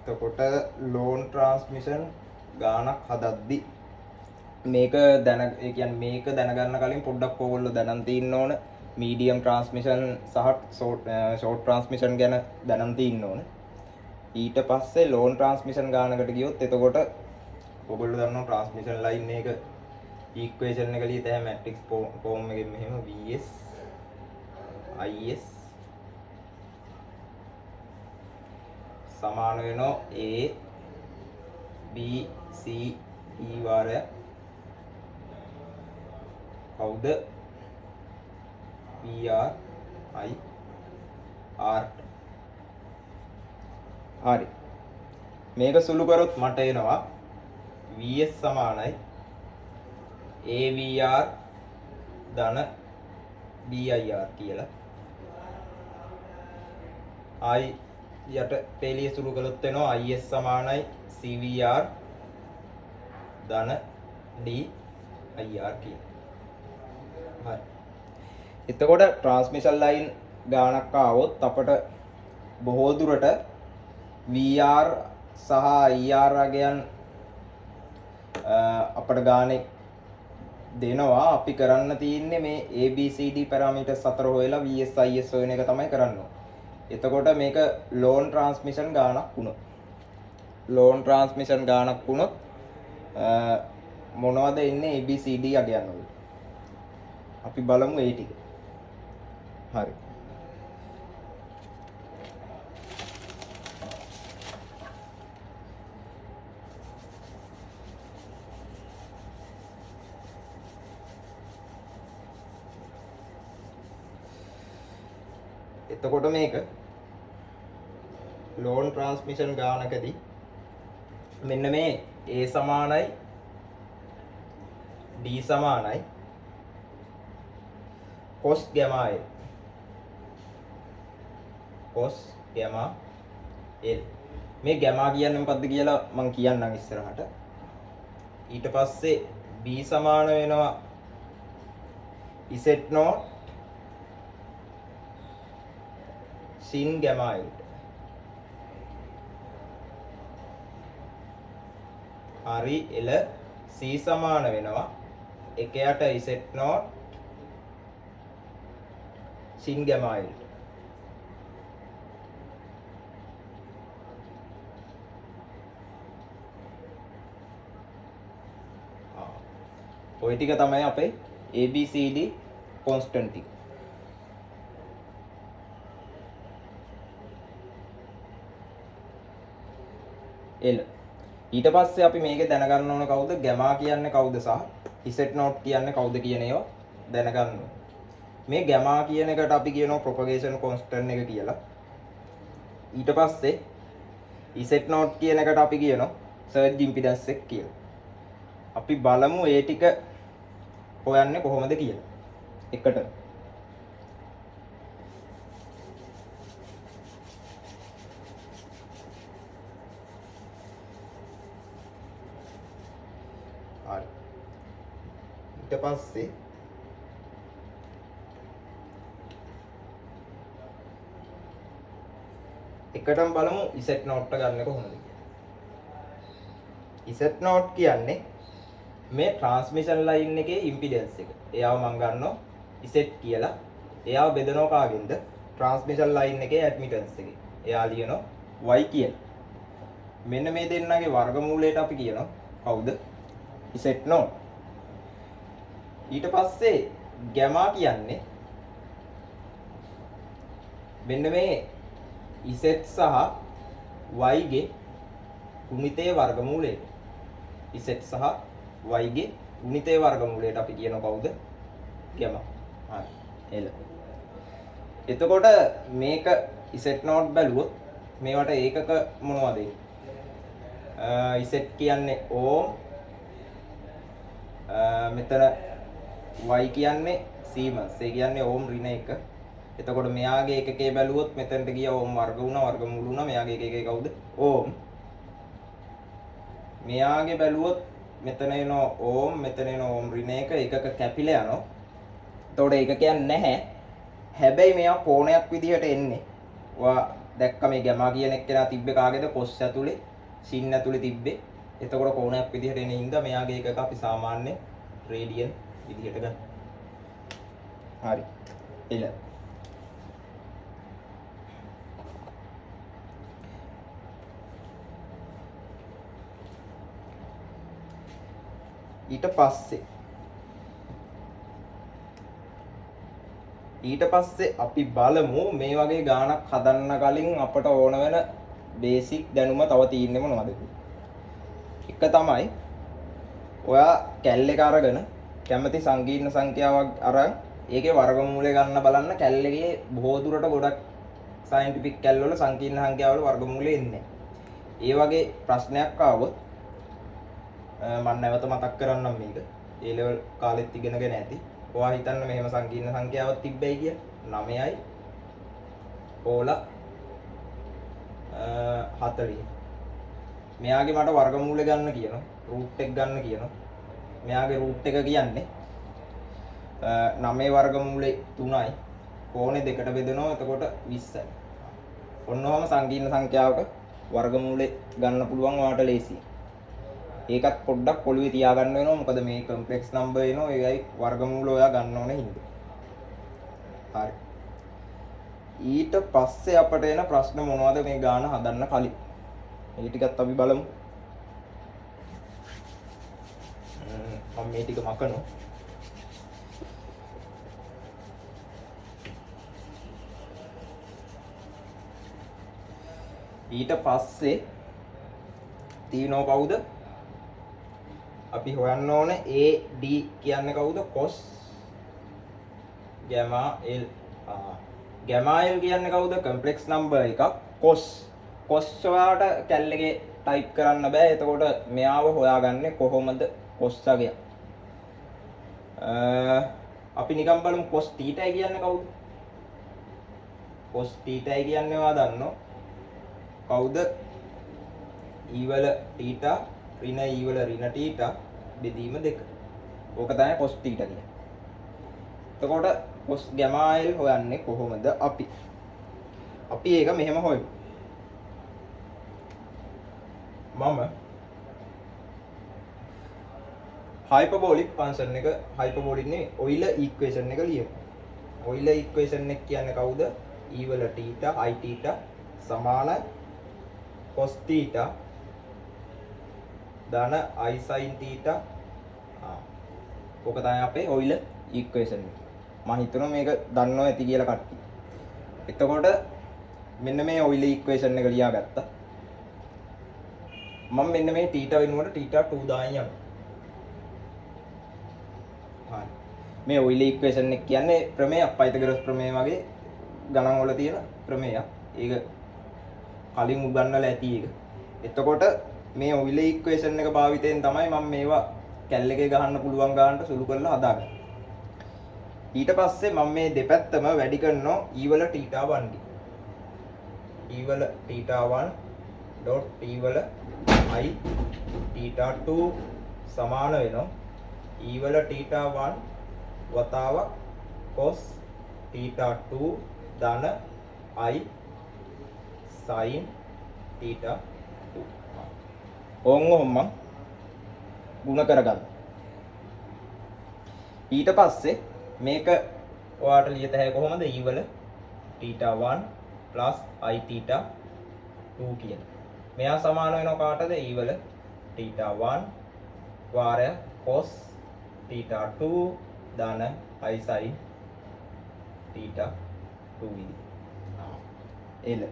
එතකොට loan transmission ගානක් හදද්දි මේක ඒ කියන්නේ මේක දැනගන්න කලින් පොඩ්ඩක් ඕගොල්ලෝ දැනන් තියෙන්න ඕන මීඩියම් ට්‍රාන්ස්මිෂන් සහ ෂෝට් ට්‍රාන්ස්මිෂන් ගැන දැනන් තියෙන්න ඕන. ඊට පස්සේ ලෝන් ට්‍රාන්ස්මිෂන් ගානකට ගියොත් එතකොට ඔයගොල්ලෝ දන්නවා ට්‍රාන්ස්මිෂන් ලයින් එක ඉක්වේෂන් එක ලියත හැම මැට්‍රික්ස් ෆෝම් එකෙන් මෙහෙම VS IS සමාන වෙනවා A B C E වාරය කවුද VR I R. හරි මේක සුළු කරොත් මට එනවා VS සමානයි AVR ධන BIR කියලා. I යට තේලිය සුළු කළොත් වෙනවා IS සමානයි CVR ධන DIR කියලා. හරි. එතකොට ට්‍රාන්ස්මිෂන් ලයින් ගානක් ආවොත් අපට බොහෝ දුරට VR සහ IR අගයන් අපට ගානේ දෙනවා. අපි කරන්න තියෙන්නේ මේ ABCD පැරාමීටර්ස් අතර හොයලා VS IS හොයන එක තමයි කරන්න ඕනේ. එතකොට මේක ලෝන් ට්‍රාන්ස්මිෂන් ගානක් වුණොත් මොනවද එන්නේ ABCD අගයන් වල අපි බලමු ඒ ටික. හරි. එතකොට මේක ලෝන් ට්‍රාන්ස්මිෂන් ගානකදී මෙන්න මේ A සමානයි D සමානයි cos gamma L මේ gamma කියන්නේ මොකද්ද කියලා මම කියන්නම් ඉස්සරහට. ඊට පස්සේ B සමාන වෙනවා Z0 sin gamma L. හරි එල C සමාන වෙනවා 1ට Z0 sin gamma L. ඔය ටික තමයි අපේ ABCD constant ටික. L. ඊට පස්සේ අපි මේක දැනගන්න ඕන කවුද gamma කියන්නේ කවුද සහ Z0 කියන්නේ කවුද කියන ඒවා දැනගන්න ඕන. මේ gamma කියන එකට අපි කියනවා propagation constant එක කියලා. ඊට පස්සේ Z0 කියන එකට අපි කියනවා surge impedance එක කියලා. අපි බලමු ඒ ටික හොයන්නේ කොහොමද කියලා. එකට ඊට පස්සේ එකටම බලමු Z0 ගන්න කොහොමද කියලා. Z0 කියන්නේ මේ ට්‍රාන්ස්මිෂන් ලයින් එකේ ඉම්පිඩන්ස් එක. එයාව මම ගන්නවා Z කියලා. එයාව බෙදනවා කාගෙන්ද? ට්‍රාන්ස්මිෂන් ලයින් එකේ ඇඩ්මිටන්ස් එකේ. එයා ලියනවා Y කියලා. මෙන්න මේ දෙන්නගේ වර්ගමූලයට අපි කියනවා කවුද? Z0. ඊට පස්සේ gamma කියන්නේ මෙන්න මේ Z සහ Y ගේ ගුණිතයේ වර්ගමූලයට. Z සහ Y ගේ ගුණිතයේ වර්ගමූලයට අපි කියනවා කවුද? gamma. හරි. L. එතකොට මේක Z0 බැලුවොත් මේවට ඒකක මොනවද? Z කියන්නේ ohm, මෙතන Y කියන්නේ Siemens. ඒ කියන්නේ ohm ඍණ 1. එතකොට මෙයාගේ එකකේ බැලුවොත් මෙතනට ගිය ohm වර්ග වුණා වර්ගමූල වුණා. මෙයාගේ එකකේ කවුද? ohm. මෙයාගේ බැලුවොත් මෙතන එනවා ohm, මෙතන එනවා ohm ඍණ 1. එකක කැපිලා යනවා. එතකොට ඒක කියන්නේ නැහැ. හැබැයි මෙයා කෝණයක් විදිහට එන්නේ. ඔයා දැක්ක මේ ගැමා කියන එක්කෙනා තිබ්බේ කාගේද කොස් ඇතුලේ සින් ඇතුලේ තිබ්බේ. එතකොට කෝණයක් විදිහට එන හින්දා මෙයාගේ එකක අපි සාමාන්‍ය රේඩියන් විදිහට ගන්න. හරි. එළ. ඊට පස්සේ අපි බලමු මේ වගේ ගානක් හදන්න කලින් අපට ඕන වෙන බේසික් දැනුම තව තියෙන්නේ මොනවද කියලා. එක තමයි ඔයා කැල් එක අරගෙන කැමති සංකීර්ණ සංඛ්‍යාවක් අරන් ඒකේ වර්ගමූලය ගන්න බලන්න. කැල් එකේ බොහෝ දුරට ගොඩක් සයන්ටිෆික් කැල් වල සංකීර්ණ සංඛ්‍යාවල වර්ගමූලය එන්නේ. ඒ වගේ ප්‍රශ්නයක් ආවොත් මම නැවත මතක් කරන්නම් මේක. ඒ ලෙවල් කාලෙත් ඉගෙනගෙන ඇති. ඔයා හිතන්න මෙහෙම සංකීර්ණ සංඛ්‍යාවක් තිබ්බයි කිය. 9යි ඕලා 40. මෙයාගේ මට වර්ගමූල ගන්න කියනවා. රූට් එක ගන්න කියනවා. මෙයාගේ රූට් එක කියන්නේ 9 වර්ගමූලේ 3යි. කෝණේ දෙකට බෙදෙනවා. එතකොට 20යි. ඔන්නෝම සංකීර්ණ සංඛ්‍යාවක වර්ගමූලේ ගන්න පුළුවන් ඔයාට ලේසියි. ඒකත් පොඩ්ඩක් ඔළුවේ තියාගන්න වෙනවා. මොකද මේ කම්ප්ලෙක්ස් නම්බර් එනවා. ඒකයි වර්ගමූල ඔයා ගන්න ඕනේ හින්දා. හරි. ඊට පස්සේ අපට එන ප්‍රශ්න මොනවද මේ ගාන හදන්න කලින්? මේ ටිකත් අපි බලමු. මම මේ ටික මකනවා. ඊට පස්සේ තියෙනව කවුද? අපි හොයන්න ඕනේ AD කියන්නේ කවුද? cos gamma L. gamma L කියන්නේ කවුද? කම්ප්ලෙක්ස් නම්බර් එකක්. cos ඔයාට කැල් එකේ ටයිප් කරන්න බෑ. එතකොට මෙයාව හොයාගන්නේ කොහොමද? cos එක. අපි නිකන් බලමු cos θ කියන්නේ කවුද? cos θ කියන්නේ ඔයා දන්නෝ කවුද? e වල θ ඍණ e වල ඍණ θ බෙදීම 2. ඕක තමයි cos θ කියන්නේ. එතකොට cos gamma L හොයන්නේ කොහොමද අපි? අපි ඒක මෙහෙම හොයමු. මම hyperbolic function එක hyperbolic නේ Euler equation එක ලියමු. Euler equation එක කියන්නේ කවුද? e වල θ i θ සමාන cos θ ධන i sin θ. ඕක තමයි අපේ Euler equation එක. මම හිතනවා මේක දන්නව ඇති කියලා කට්ටිය. එතකොට මෙන්න මේ Euler equation එක ලියාගත්තා. මම මෙන්න මේ θ වෙනුවට θ 2 දාගෙන යනවා. හරි. මේ Euler equation එක කියන්නේ ප්‍රමේයක්, පයිතගොරස් ප්‍රමේය වගේ ගණන් වල තියෙන ප්‍රමේයක්. ඒක කලින් උගන්වලා ඇති එක. එතකොට මේ Euler equation එක භාවිතයෙන් තමයි මම මේවා කැල් එකේ ගහන්න පුළුවන් ගානට සුළු කරලා හදාගන්නේ. ඊට පස්සේ මම මේ දෙපැත්තම වැඩි කරනවා e වල θ1 ඩි. e වල θ1 dot e වල i θ2 සමාන වෙනවා e වල θ1 වතාවක් cos θ2 ධන i sin θ2. ඔහොම ගුණ කරගන්න. ඊට පස්සේ මේක ඔයාට ලියත හැකි කොහොමද? e වල θ1 plus i θ2 කියන. මෙයා සමාන වෙනවා කාටද? e වල θ1 වාරය cos θ2 ධන i sin θ2 විදිහ. එල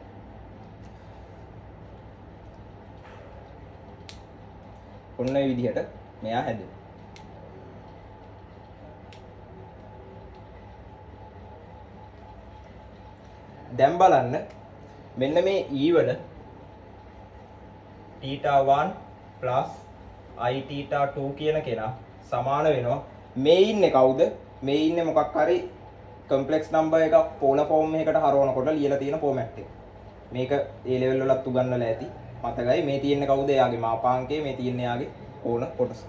ඔන්න ඒ විදිහට මෙයා හැදෙනවා. දැන් බලන්න මෙන්න මේ e වල θ1 plus i θ2 කියන කෙනා සමාන වෙනවා මේ ඉන්නේ කවුද? මේ ඉන්නේ මොකක් හරි කම්ප්ලෙක්ස් නම්බර් එකක් පෝලර් ෆෝම් එකකට හරවනකොට ලියලා තියෙන ෆෝමැට් එක. මේක A level වලත් උගන්වලා ඇති. මතකයි මේ තියෙන්නේ කවුද? එයාගේ මාපාංකය, මේ තියෙන්නේ එයාගේ කෝණ කොටස.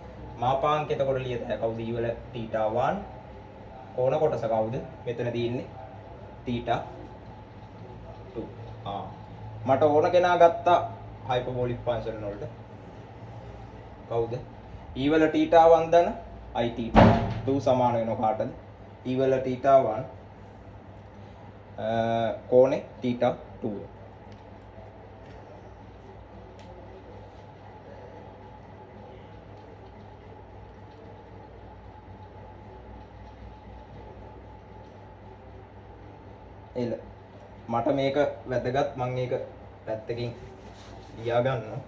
මාපාංකය එතකොට ලියත හැකි කවුද? e වල θ1 කෝණ කොටස කවුද? මෙතන තියෙන්නේ θ2. මට ඕන කෙනා ගත්තා හයිපර්බෝලික් ෆන්ක්ෂන් වලට. කවුද? e වල θ1 දන i θ2 සමාන වෙනවා කාටද? e වල θ1 කෝණේ θ2. එල මට මේක වැදගත් මම මේක පැත්තකින් ලියා ගන්නවා.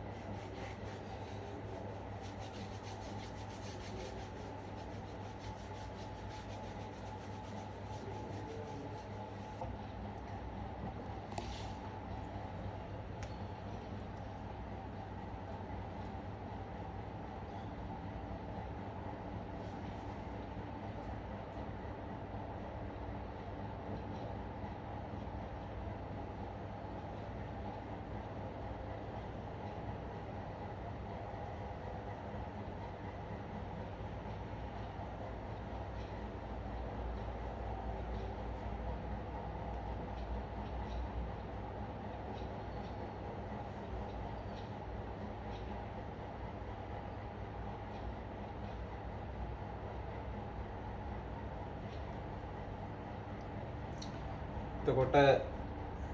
එතකොට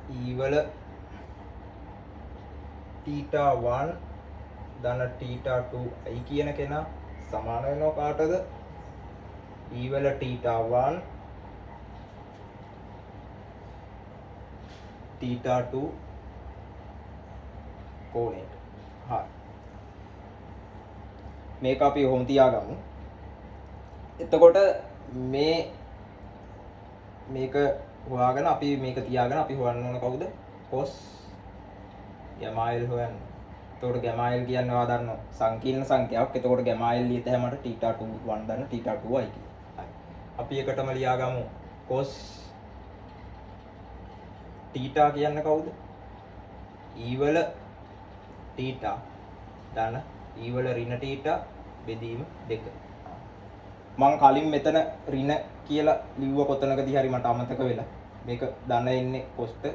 e වල θ1 ධන θ2 i කියන කෙනා සමාන වෙනවා කාටද? e වල θ1 θ2 කෝණයට. හරි. මේක අපි ඔහොම තියාගමු. එතකොට මේක හොයාගෙන අපි මේක තියාගෙන අපි හොයන්න ඕන කවුද? cos ගැමායිල් හොයන්න. එතකොට ගැමායිල් කියන්නේ ඔයා දන්නවා සංකීර්ණ සංඛ්‍යාවක්. එතකොට ගැමායිල් ලියත හැමකට θ21 දන්න θ2i කියලා. හරි. අපි එකටම ලියාගමු cos θ කියන්නේ කවුද? e වල θ දන e වල ඍණ θ බෙදීම 2. මම කලින් මෙතන ඍණ කියලා ලිව්ව කොතනකදී හරි මට අමතක වෙලා. මේක ධන එන්නේ cosට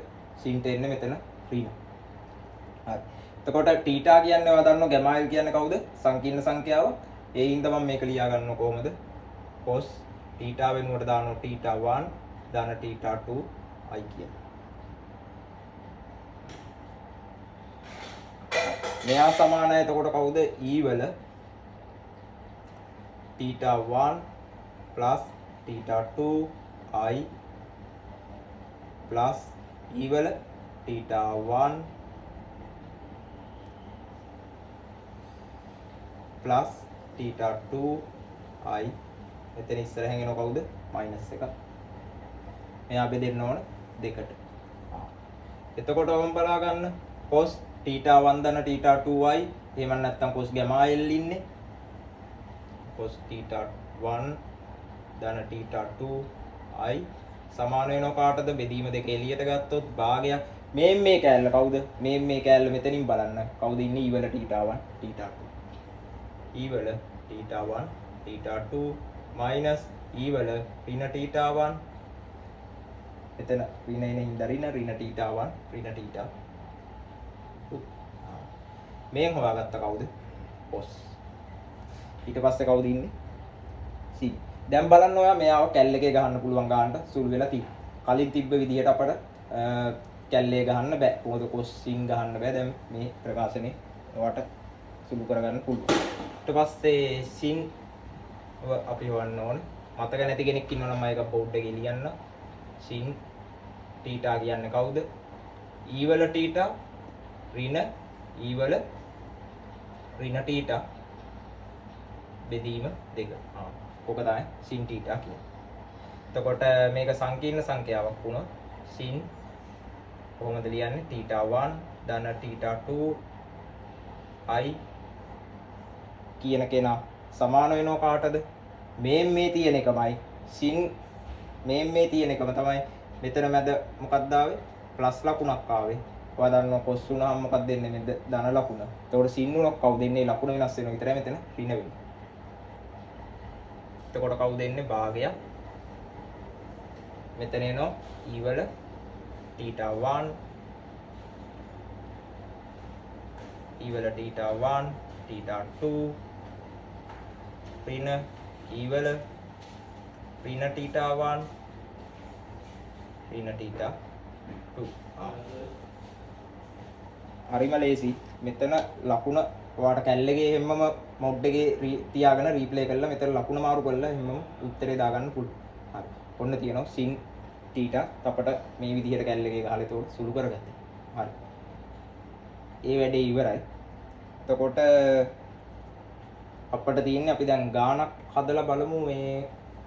sin එන්නේ මෙතන ඍණ. හරි. එතකොට θ කියන්නේ ඔයා දන්නවා ගැමායිල් කියන්නේ කවුද? සංකීර්ණ සංඛ්‍යාව. ඒ හින්දා මම මේක ලියා ගන්නවා කොහොමද? cos θ වෙනුවට දානවා θ1 ධන θ2 i කියන. මෙයා සමානයි එතකොට කවුද? e වල θ1 plus θ2 i plus e වල θ1 plus θ2 i එතන ඉස්සරහින් එනවා කවුද? -1. මෙයා බෙදෙන්න ඕන දෙකට. එතකොට ඔවම් බලා ගන්න cos θ1 ධන θ2i එහෙම නැත්නම් cos ගැමායිල් ඉන්නේ cos θ1 ධන θ2i සමාන වෙනවා කාටද? බෙදීම දෙක එළියට ගත්තොත් භාගයක්. මේ කෑල්ල කවුද? මේ කෑල්ල මෙතනින් බලන්න කවුද ඉන්නේ? e වල θ1 θ2 e වල θ1 θ2 minus e වල ඍණ θ1 එතන ඍණ එන හින්දා ඍණ θ1 ඍණ θ මේන් හොයාගත්ත කවුද? cos. ඊට පස්සේ කවුද ඉන්නේ? sin. දැන් බලන්න ඔයා මෙයාව කැල් එකේ ගහන්න පුළුවන් ගන්නට සුළු වෙලා තියෙනවා. කලින් තිබ්බ විදිහට අපට කැල්ලේ ගහන්න බෑ. මොකද cos sin ගහන්න බෑ. දැන් මේ ප්‍රකාශනේ ඔයාට සුළු කරගන්න පුළුවන්. ඊට පස්සේ sin අපි හොයන්න ඕනේ. මතක නැති කෙනෙක් ඉන්නවා නම් මම ඒක බෝඩ් එකේ ලියන්න. sin θ කියන්නේ කවුද? e වල θ ඍණ e වල ඍණ θ බෙදීම 2. ඕක තමයි sin θ කියන්නේ. එතකොට මේක සංකීර්ණ සංඛ්‍යාවක් වුණොත් sin කොහොමද ලියන්නේ? θ1 ධන θ2 i කියන කෙනා සමාන වෙනවා කාටද? මේ තියෙන එකමයි sin මේ තියෙන එකම තමයි මෙතන මැද මොකක්ද ආවේ? ප්ලස් ලකුණක් ආවේ. ඔයා දන්නවා cos උනහම මොකක්ද දෙන්නේ? මෙද ධන ලකුණ. එතකොට sin උනක් කවුද දෙන්නේ? ලකුණ වෙනස් වෙනවා විතරයි මෙතන ඍණ වෙන්නේ. එතකොට කවුද දෙන්නේ? භාගයක්. මෙතන එනවා e වල θ1 ඊවල theta 1 theta 2 ඍණ ඊවල ඍණ theta 1 ඍණ theta 2 හරිම ලේසි මෙතන ලකුණ ඔයාට කැල්ලගේ හැමම මොඩ් එකේ තියාගෙන රීප්ලේ කරලා මෙතන ලකුණ මාරු කරලා හැමම උත්තරේ දාගන්න පුළුවන්. හරි. ඔන්න තියෙනවා sin theta අපට මේ විදිහට කැල්ලගේ ගහලා ඒක සුළු කරගත්තා. හරි. ඒ වැඩේ ඉවරයි. එතකොට අපිට තියෙන්නේ අපි දැන් ගාණක් හදලා බලමු මේ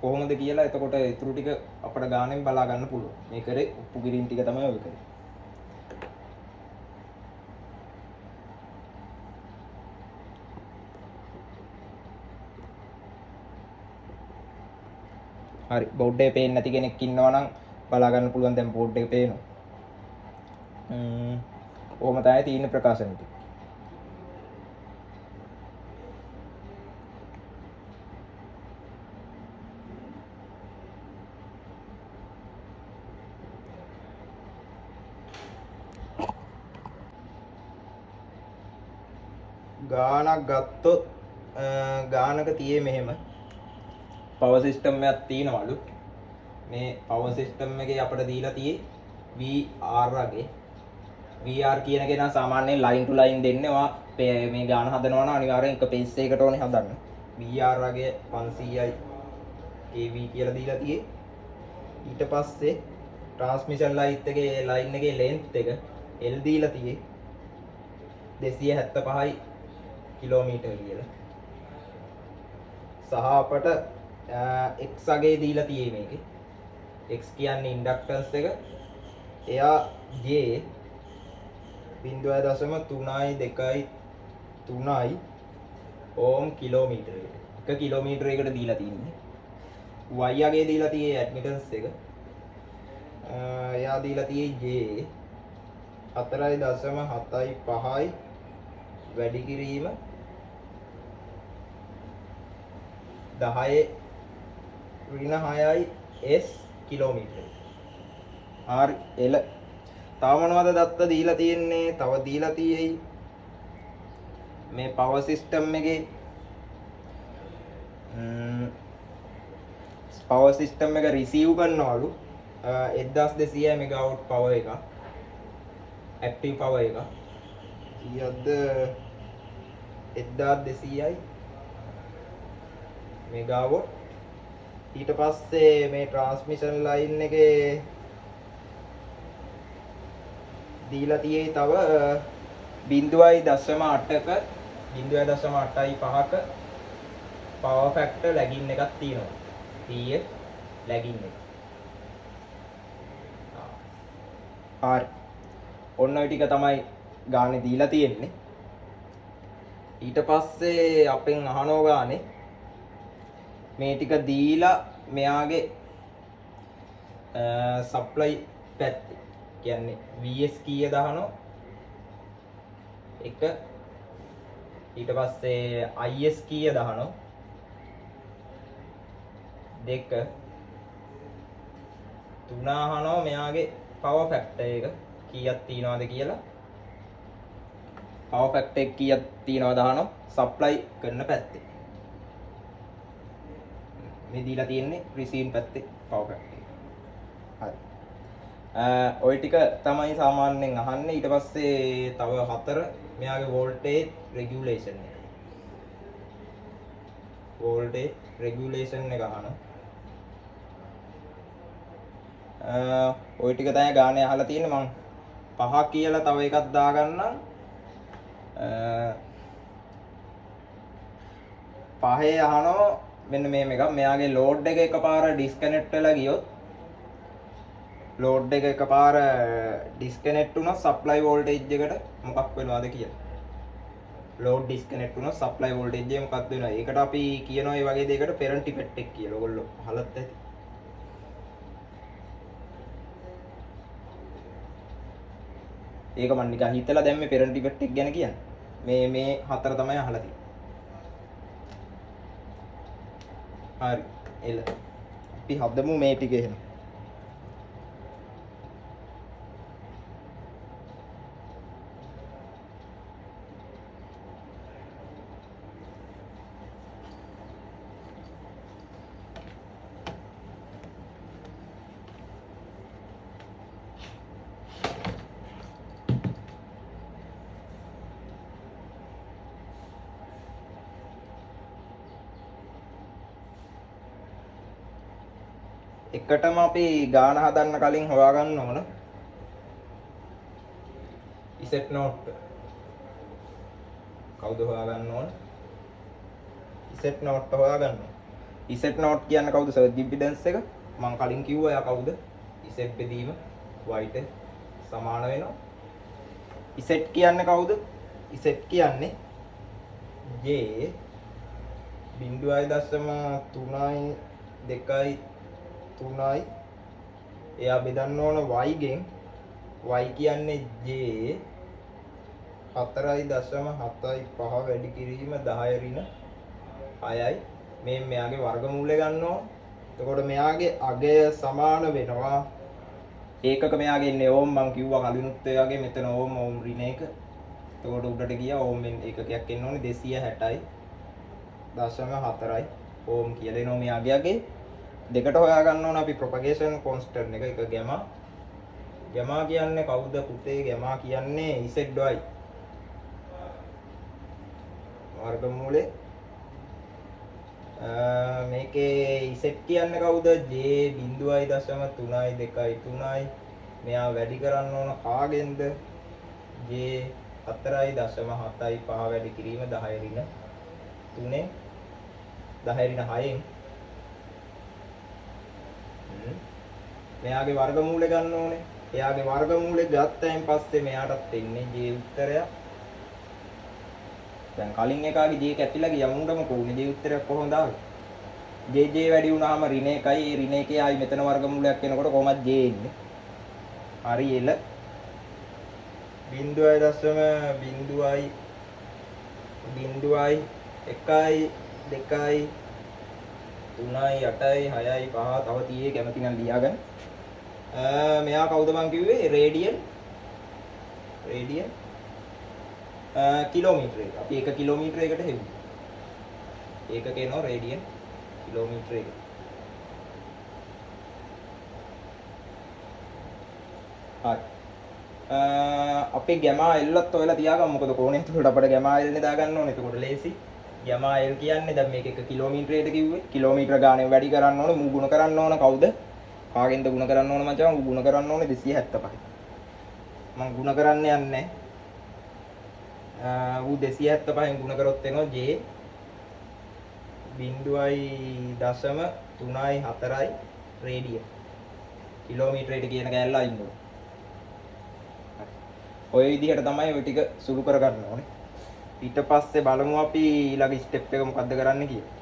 කොහොමද කියලා. එතකොට ඊටු ටික අපිට ගාණයෙන් බලා ගන්න පුළුවන්. මේ කරේ උප්පු ගිරින් ටික තමයි ඔය කරේ. හරි බෝඩ් එකේ පේන්නේ නැති කෙනෙක් ඉන්නවා නම් බලා ගන්න පුළුවන් දැන් බෝඩ් එකේ පේනවා. කොහොම තමයි තියෙන ප්‍රකාශන ටික. ගානක් ගත්තොත් ගානක තියේ මෙහෙම පවර් සිස්ටම් එකක් තියෙනවලු මේ පවර් සිස්ටම් එකේ අපිට දීලා තියෙන්නේ VR වගේ VR කියන එක නම් සාමාන්‍යයෙන් ලයින් ටු ලයින් දෙන්නේ ඔයා මේ ගාන හදනවා නම් අනිවාර්යෙන් එක පේස් එකකට ඕනේ හදන්න VR වගේ 500යි kV කියලා දීලා තියෙන්නේ ඊට පස්සේ ට්‍රාන්ස්මිෂන් ලයින් එකේ ලෙන්ත් එක L දීලා තියෙන්නේ 275යි කිලෝමීටර් කියලා සහ අපට x අගේ දීලා තියෙන්නේ මේකේ x කියන්නේ ඉන්ඩක්ටන්ස් එක එයා j 0.323 ඕම් කිලෝමීටර එක කිලෝමීටරයකට දීලා තියෙන්නේ y අගේ දීලා තියෙන්නේ ඇඩ්මිටන්ස් එක එයා දීලා තියෙන්නේ j 4.75යි වැඩි කිරීම 10 ඍණ 6යි s කිලෝමීටර. හරි එල. තව මොනවද දත්ත දීලා තියෙන්නේ? තව දීලා තියෙයි මේ පවර් සිස්ටම් එකේ පවර් සිස්ටම් එක රිසීව් කරනවලු 1200 මෙගාවොට් පවර් එක. ඇක්ටිව් පවර් එක. කීයක්ද 1200යි මෙගාවොට් ඊට පස්සේ මේ ට්‍රාන්ස්මිෂන් ලයින් එකේ දීලා තියෙයි තව 0.8ක 0.85ක පවර් ෆැක්ටර් ලැගින් එකක් තියෙනවා. PF ලැගින් එක. හරි. ඔන්න ඔය ටික තමයි ගානේ දීලා තියෙන්නේ. ඊට පස්සේ අපෙන් අහනවා ගානේ මේ ටික දීලා මෙයාගේ සප්ලයි පැත්තේ කියන්නේ VS කීය දානවා එක ඊට පස්සේ IS කීය දානවා දෙක තුන අහනවා මෙයාගේ පවර් ෆැක්ටර් එක කීයක් තියනවද කියලා පවර් ෆැක්ටර් එක කීයක් තියනවද අහනවා සප්ලයි කරන පැත්තේ මේ දීලා තියෙන්නේ රිසීව් පැත්තේ පවර් ෆැක්ටර්. හරි. ඔය ටික තමයි සාමාන්‍යයෙන් අහන්නේ. ඊට පස්සේ තව හතර මෙයාගේ වෝල්ටේජ් රෙගියුලේෂන් එක. වෝල්ටේජ් රෙගියුලේෂන් එක අහනවා. ඔය ටික තමයි ගානේ අහලා තියෙන්නේ මං පහ කියලා තව එකක් දාගන්නම්. පහේ අහනවා මෙන්න මේ එකක් මෙයාගේ ලෝඩ් එක එකපාර ඩිස්කනෙක්ට් වෙලා ගියොත් ලෝඩ් එක එකපාර ඩිස්කනෙක්ට් වුණොත් සප්ලයි වෝල්ටේජ් එකට මොකක් වෙනවද කියලා ලෝඩ් ඩිස්කනෙක්ට් වුණොත් සප්ලයි වෝල්ටේජ් එක මොකක්ද වෙනවද ඒකට අපි කියනවා මේ වගේ දෙයකට පෙරන්ට් ඉෆෙක්ට් එක කියලා. ඔයගොල්ලෝ අහලත් ඇති. ඒක මම නිකන් හිතලා දැන් මේ පෙරන්ට් ඉෆෙක්ට් එක ගැන කියන්නේ. මේ හතර තමයි අහලා තියෙන්නේ. හරි එල අපි හදමු මේ ටික එහෙනම් එකටම අපි ගාන හදන්න කලින් හොයාගන්න ඕන ඉසෙට් නෝට් කවුද හොයාගන්න ඕන ඉසෙට් නෝට් හොයාගන්න ඉසෙට් නෝට් කියන්නේ කවුද සර්ජ් ඉම්පිඩන්ස් එක මම කලින් කිව්වා යා කවුද ඉසෙට් බෙදීම y සමාන වෙනවා ඉසෙට් කියන්නේ කවුද ඉසෙට් කියන්නේ j 0.3යි 2යි 3යි එයා බෙදන්න ඕන y ගෙන් y කියන්නේ j 4.75 වැඩි කිරීම 10 ඍණ 6යි මේ මෙයාගේ වර්ගමූලය ගන්න ඕන එතකොට මෙයාගේ අගය සමාන වෙනවා ඒකක මෙයාගේ ඉන්නේ ඕම් මං කිව්වා කලිනුත් එයාගේ මෙතන ඕම් ඍණ 1 එතකොට උඩට ගියා ඕම් ඒකකයක් එන්න ඕනේ 260යි 0.4යි ඕම් කියලා දෙනවා මෙයාගේ දෙකට හොයා ගන්න ඕන අපි ප්‍රොපගේෂන් කොන්ස්ටන්ට් එක ගැමා කියන්නේ කවුද පුතේ ගැමා කියන්නේ ZY වර්ගමූලේ මේකේ Z කියන්නේ කවුද j 0.3යි 2යි 3යි මෙයා වැඩි කරන්න ඕන කාගෙන්ද j 4.75යි 5 වැඩි කිරීම 10 ඍණ 3 10 ඍණ 6න් මෙයාගේ වර්ගමූලය ගන්න ඕනේ. එයාගේ වර්ගමූලය ගත්තයින් පස්සේ මෙයාටත් එන්නේ j උත්තරයක්. දැන් කලින් එකාගේ j කැපිලා ගියා මුණ්ඩම කොහොමද j උත්තරයක් කොහොමද ආවේ? j වැඩි වුණාම ඍණ 1යි ඒ ඍණ 1 ආයි මෙතන වර්ගමූලයක් එනකොට කොහොමද j එන්නේ? හරි එල 0.0යි 1යි 2යි 3යි 8යි 6යි 5 තව තියේ කැමති නම් ලියාගන්න. මෙයා කවුද මං කිව්වේ රේඩියන් කිලෝමීටර එක. අපි 1 කිලෝමීටරයකට හෙව්වා. ඒක කියනවා රේඩියන් කිලෝමීටර එක. හරි. අපේ ගැමා එල්ලත් ඔයලා තියාගමු. මොකද කෝණය තුලට අපිට ගැමා එල් නේ දාගන්න ඕනේ. එතකොට ලේසි. ගැමා එල් කියන්නේ දැන් මේක 1 කිලෝමීටරයකට කිව්වේ. කිලෝමීටර ගානේ වැඩි කරන්න ඕනේ. මූ ගුණ කරන්න ඕන කවුද? කාගෙන්ද ගුණ කරන්න ඕන මචං? මූ ගුණ කරන්න ඕනේ 275. මම ගුණ කරන්න යන්නේ. ඌ 275න් ගුණ කරොත් එනවා j 0.3යි 4යි රේඩියන්. කිලෝමීටරයට කියන කැලලා ඉන්නවා. ඔය විදිහට තමයි ඔය ටික සුළු කර ගන්න ඕනේ. ඊට පස්සේ බලමු අපි ඊළඟ ස්ටෙප් එක මොකද්ද කරන්න කියලා.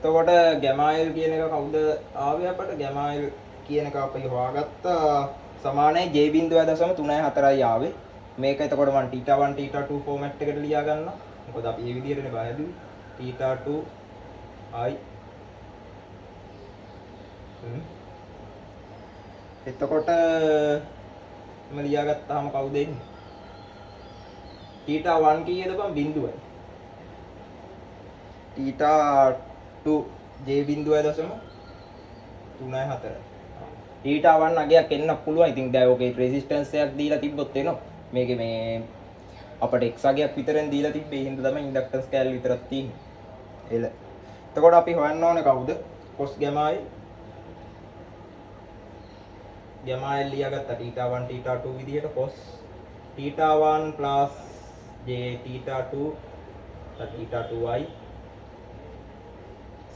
එතකොට ගැමායිල් කියන එක කවුද ආවේ අපට? ගැමායිල් කියන එක අපි හොයාගත්තා සමානයි j 0.34යි ආවේ. මේක එතකොට මම θ1 θ2 ෆෝමැට් එකට ලියා ගන්නවා. මොකද අපි මේ විදිහටනේ බහැදුවේ. θ2 i එතකොට මම ලියාගත්තාම කවුද එන්නේ? θ1 කීයද බං? බිඳුවයි. θ2 j 0.34. θ1 අගයක් එන්න පුළුවන්. ඉතින් දැන් ඔකේ රෙසිස්ටන්ස් එකක් දීලා තිබ්බොත් එනවා. මේකේ මේ අපිට x අගයක් විතරෙන් දීලා තිබ්බේ. ඒ හින්දා තමයි ඉන්ඩක්ටන්ස් කැලේ විතරක් තියෙන්නේ. එල. එතකොට අපි හොයන්න ඕනේ කවුද? cos ගැමායි. ගැමායි ලියාගත්තා θ1 θ2 විදිහට cos θ1 j θ2 θ2i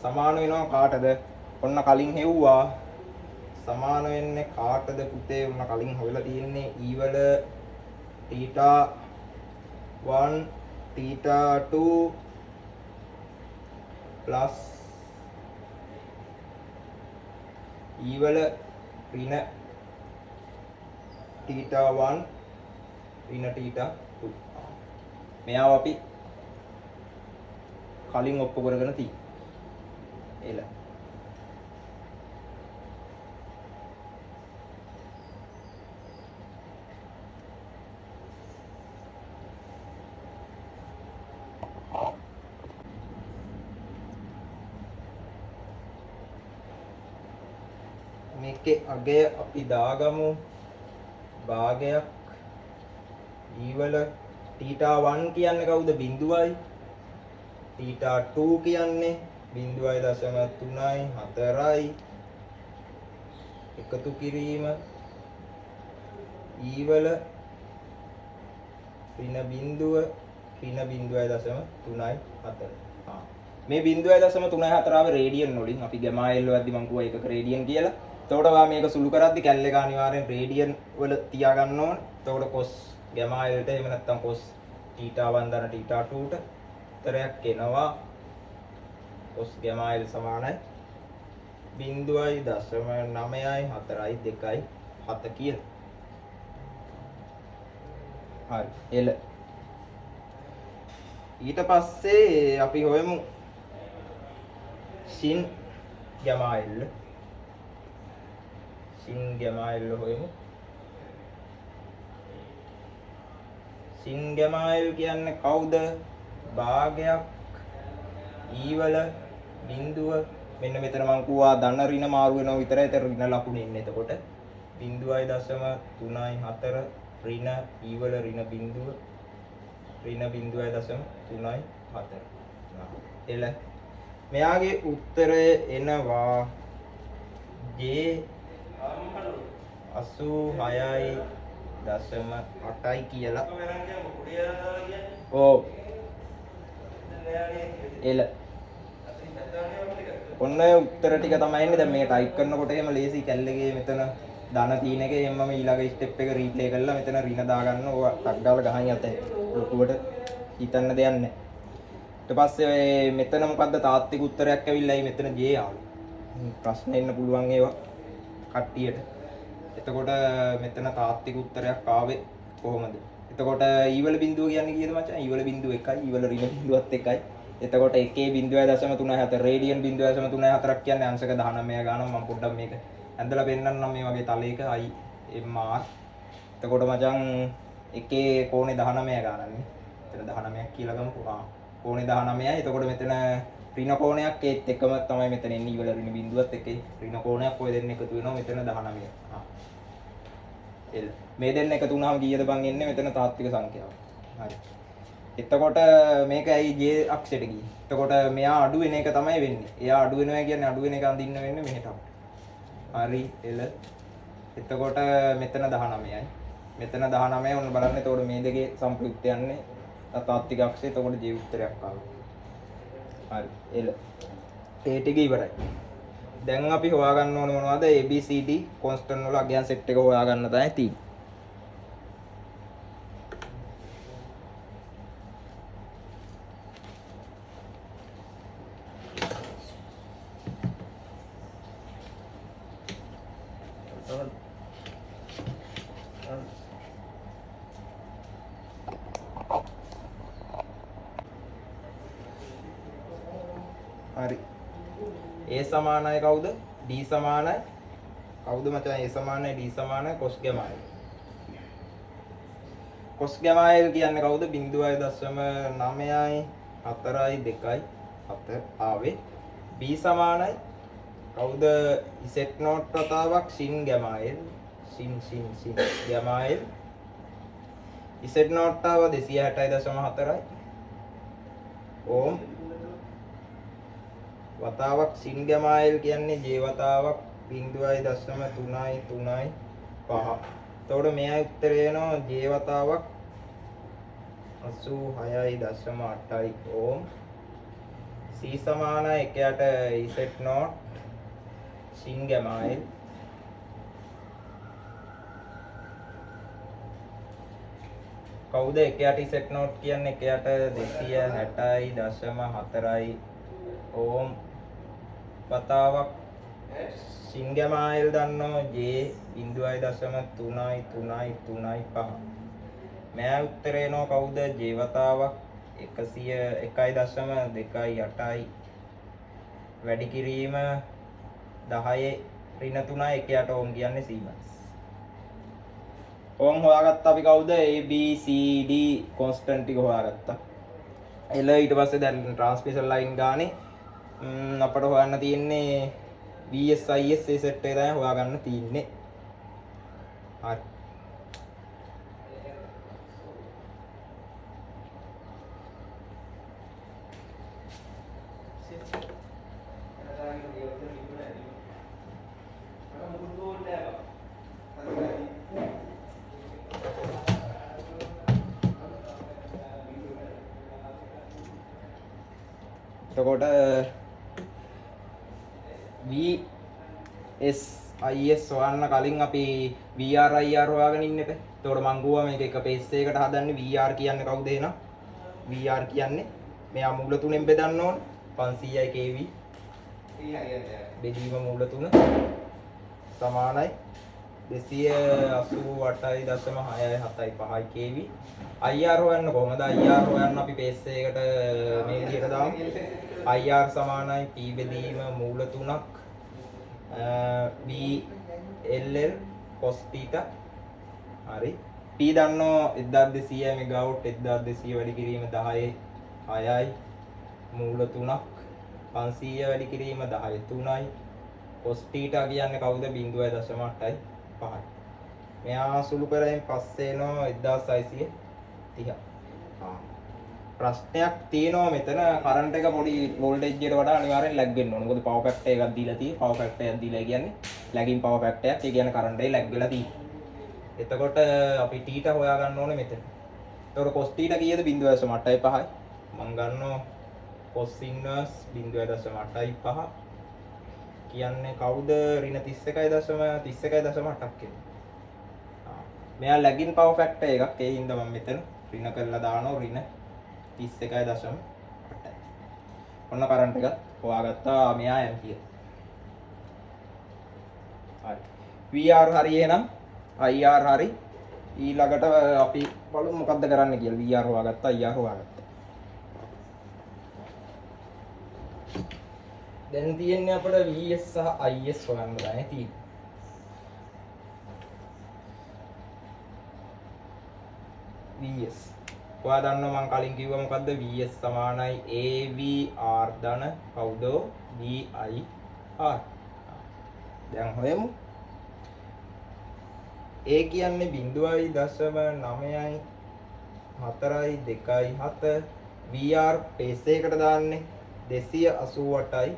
සමාන වෙනවා කාටද? ඔන්න කලින් හෙව්වා. සමාන වෙන්නේ කාටද පුතේ? ඔන්න කලින් හොයලා තියෙන්නේ e වල θ1 θ2 plus e වල ඍණ theta 1 ඍණ theta 2. මෙයාව අපි කලින් ඔප්පු කරගෙන තියෙන්නේ. එල. මේකේ අගය අපි දාගමු භාගයක් ඊවල theta 1 කියන්නේ කවුද? බිඳුවයි. theta 2 කියන්නේ 0.3යි 4යි එකතු කිරීම ඊවල ඍණ බිඳුව ඍණ 0.3යි 4. මේ 0.34 ආවේ රේඩියන් වලින්. අපි ගැමා L වලදී මම කිව්වා ඒකක රේඩියන් කියලා. එතකොට ඔයා මේක සුළු කරද්දි කැල් එක අනිවාර්යෙන් රේඩියන් වල තියා ගන්න ඕන. එතකොට cos ගැමා L ට එහෙම නැත්නම් cos theta 1 දන theta 2 ට උත්තරයක් එනවා. cos ගැමා L සමානයි 0.9යි 4යි 2යි 7 කියලා. හරි. එල. ඊට පස්සේ අපි හොයමු sin ගැමා L. sin ගැමා L හොයමු. sin ගැමා L කියන්නේ කවුද? භාගයක් ඊවල බිඳුව. මෙන්න මෙතන මම කිව්වා ධන ඍණ මාරු වෙනවා විතරයි. ඒතර ඍණ ලකුණ එන්නේ. එතකොට 0.34 ඍණ ඊවල ඍණ බිඳුව ඍණ 0.34. එල. මෙයාගේ උත්තරය එනවා J 86.8යි කියලා. ඕ. එල. ඔන්න උත්තර ටික තමයි එන්නේ. දැන් මේක ටයිප් කරනකොට එහෙම ලේසි කැල්ලගේ මෙතන ධන තියෙන එක එහෙම මම ඊළඟ ස්ටෙප් එක රීප්ලේ කරලා මෙතන ඍණ දාගන්න. ඕවා ටක් දාලා ගහන් යත ලොකුවට හිතන්න දෙයක් නැහැ. ඊට පස්සේ මෙතන මොකද්ද තාත්වික උත්තරයක් ඇවිල්ලායි මෙතන J ආවේ. ප්‍රශ්න එන්න පුළුවන් ඒවා කට්ටියට. එතකොට මෙතන තාත්වික උත්තරයක් ආවේ කොහොමද? එතකොට ඊවල බිඳුව කියන්නේ කීයද මචං? ඊවල බිඳුව 1යි, ඊවල ඍණ බිඳුවත් 1යි. එතකොට 1.0.34 රේඩියන් 0.34ක් කියන්නේ අංශක 19 ගානක්. මම පොඩ්ඩක් මේක ඇඳලා පෙන්නන්නම් මේ වගේ තලයක IMR. එතකොට මචං එකේ කෝණේ 19 ගානක්නේ. එතන 19ක් කියලා ගමුකෝ. කෝණේ 19යි. එතකොට මෙතන ඍණ කෝණයක් ඒත් එකම තමයි මෙතන එන්නේ. ඊවල ඍණ බිඳුවත් එකේ ඍණ කෝණයක් ඔය දෙන්න එකතු වෙනවා මෙතන 19. එල්. මේ දෙන්න එකතු වුණාම කීයද බං එන්නේ? මෙතන තාත්වික සංඛ්‍යාව. හරි. එතකොට මේක ඇයි J අක්ෂයට ගියේ? එතකොට මෙයා අඩු වෙන එක තමයි වෙන්නේ. එයා අඩු වෙනවා කියන්නේ අඩු වෙන එක අඳින්න වෙන්නේ මෙහෙට. හරි. එල. එතකොට මෙතන 19යි. මෙතන 19යි. ඔන්න බලන්න. එතකොට මේ දෙකේ සම්ප්‍රයුක්ත යන්නේ තාත්වික අක්ෂය. එතකොට J උත්තරයක් ආවා. හරි. එල. ඒ ටික ඉවරයි. දැන් අපි හොයාගන්න ඕනේ මොනවද? ABCD කොන්ස්ටන්ට් වල අගයන් සෙට් එක හොයාගන්න තමයි තියෙන්නේ. හරි. A සමානයි කවුද? D සමානයි කවුද මචං? A සමානයි D සමානයි cos gamma L. cos gamma L කියන්නේ කවුද? 0.9යි 4යි 2යි 7 ආවේ. B සමානයි කවුද? z not වතාවක් sin gamma L. sin gamma L. z not ආව 260.4යි ඕම් වතාවක් sin gamma L කියන්නේ J වතාවක් 0.3යි 3යි 5. එතකොට මෙයා උත්තරය එනවා J වතාවක් 86.8යි ඕම්. C සමානයි එකයට Z not sin gamma L. කවුද එකයට Z not කියන්නේ? එකයට 260.4යි ඕම් වතාවක් සිංගමායිල් දන්නෝ J 0.33335. මෑ උත්තරේ නෝ කවුද? J වතාවක් 101.28යි. වැඩි කිරීම 10 ඍණ 3යි 1.8 ඕම් කියන්නේ සීමන්ස්. ඕම් හොයාගත්තා අපි කවුද? A B C D constant ටික හොයාගත්තා. එල ඊට පස්සේ දැන් ට්‍රාන්ස්මිෂන් ලයින් ගානේ අපට හොයන්න තියෙන්නේ VS IS ඒ සෙට් එක තමයි හොයාගන්න තියෙන්නේ. හරි. එතකොට VS IS හොයන්න කලින් අපි VR IR හොයාගෙන ඉන්න එක. එතකොට මං ගුවා මේක එක පේස් එකකට හදන්නේ VR කියන්නේ කවුද එහෙනම්? VR කියන්නේ මෙයා මූල තුනෙන් බෙදන්න ඕන 500යි kV. බෙදීම මූල තුන සමානයි 288.675 kV. IR හොයන්න කොහමද? IR හොයන්න අපි පේස් එකකට මේ විදිහට දාමු. IR සමානයි P බෙදීම මූල තුනක් BLL cos θ. හරි. P දන්නෝ 1200 මෙගාවොට් 1200 වැඩි කිරීම 10 6යි මූල තුනක් 500 වැඩි කිරීම 10 3යි cos θ කියන්නේ කවුද? 0.8යි 5යි. මෙයා සුළු කරයෙන් පස්සේ එනවා 1630. ප්‍රශ්නයක් තියෙනවා මෙතන කරන්ට් එක පොඩි වෝල්ටේජ් එකට වඩා අනිවාර්යෙන් ලැග් වෙන්න ඕන. මොකද පවර් ෆැක්ටර් එකක් දීලා තියෙන්නේ. පවර් ෆැක්ටර් එකක් දීලා කියන්නේ ලැගින් පවර් ෆැක්ටර් එකක්. ඒ කියන්නේ කරන්ට් එකේ ලැග් වෙලා තියෙන්නේ. එතකොට අපි θ හොයා ගන්න ඕනේ මෙතන. එතකොට cos θ කීයද? 0.8යි 5යි. මම ගන්නවා cos inverse 0.8යි 5 කියන්නේ කවුද? ඍණ 31.8ක් කියන්නේ. මෙයා ලැගින් පවර් ෆැක්ටර් එකක්. ඒ හින්දා මම මෙතන ඍණ කරලා දානවා ඍණ 31.8යි. ඔන්න කරන්ට් එක හොයාගත්තා. මෙයා ඇම්පියර්. හරි. VR හරි එහෙනම් IR හරි. ඊළඟට අපි බලමු මොකද්ද කරන්න කියලා. VR හොයාගත්තා, IR හොයාගත්තා. දැන් තියෙන්නේ අපිට VS සහ IS හොයන්න බෑ තියෙන්නේ. VS ඔයා දන්නවා මම කලින් කිව්වා මොකද්ද? VS සමානයි AVR ධන කවුද? VIR. දැන් හොයමු. A කියන්නේ 0.9යි 4යි 2යි 7. VR පේස් එකකට දාන්නේ 288යි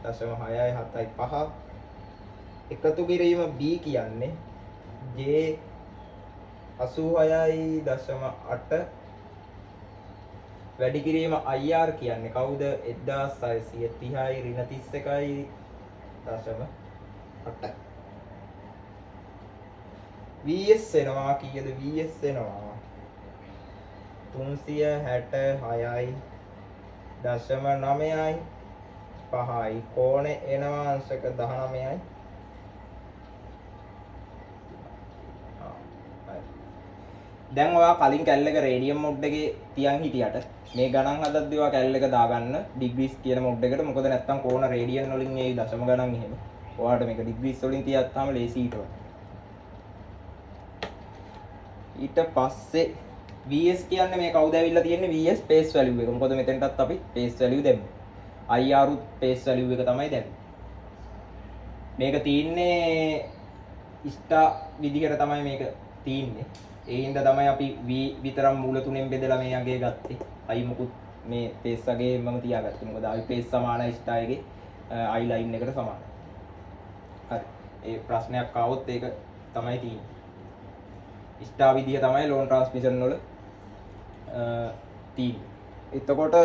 0.6යි 7යි 5. එකතු කිරීම B කියන්නේ J 86.8 වැඩි කිරීම IR කියන්නේ කවුද? 1630යි ඍණ 31.8. VS එනවා කීයද? VS එනවා 366යි 0.9යි 5යි. කෝණේ එනවා අංශක 19යි. දැන් ඔයා කලින් කැල් එක රේඩියම් මොඩ් එකේ තියන් හිටියට මේ ගණන් හදද්දී ඔයා කැල් එක දාගන්න ඩිග්‍රීස් කියන මොඩ් එකට. මොකද නැත්තම් කෝණ රේඩියන් වලින් ඒ දශම ගණන් එහෙම. ඔයාට මේක ඩිග්‍රීස් වලින් තියත්තාම ලේසි ඊට වඩා. ඊට පස්සේ VS කියන්නේ මේ කවුද ඇවිල්ලා තියෙන්නේ? VS පේස් වැලියු එක. මොකද මෙතනටත් අපි පේස් වැලියු දෙමු. IR උත් පේස් වැලියු එක තමයි දැම්මේ. මේක තියෙන්නේ ඉස්ටා විදිහට තමයි මේක තියෙන්නේ. ඒ හින්දා තමයි අපි V විතරක් මූල තුනෙන් බෙදලා මේ අගේ ගත්තේ. I මොකුත් මේ පේස් අගේ මම තියාගත්තේ. මොකද I පේස් සමානයි ඉස්ටා එකේ I ලයින් එකට සමානයි. හරි. ඒ ප්‍රශ්නයක් ආවොත් ඒක තමයි තියෙන්නේ. ඉස්ටා විදිය තමයි ලෝන් ට්‍රාන්ස්මිෂන් වල තියෙන්නේ. එතකොට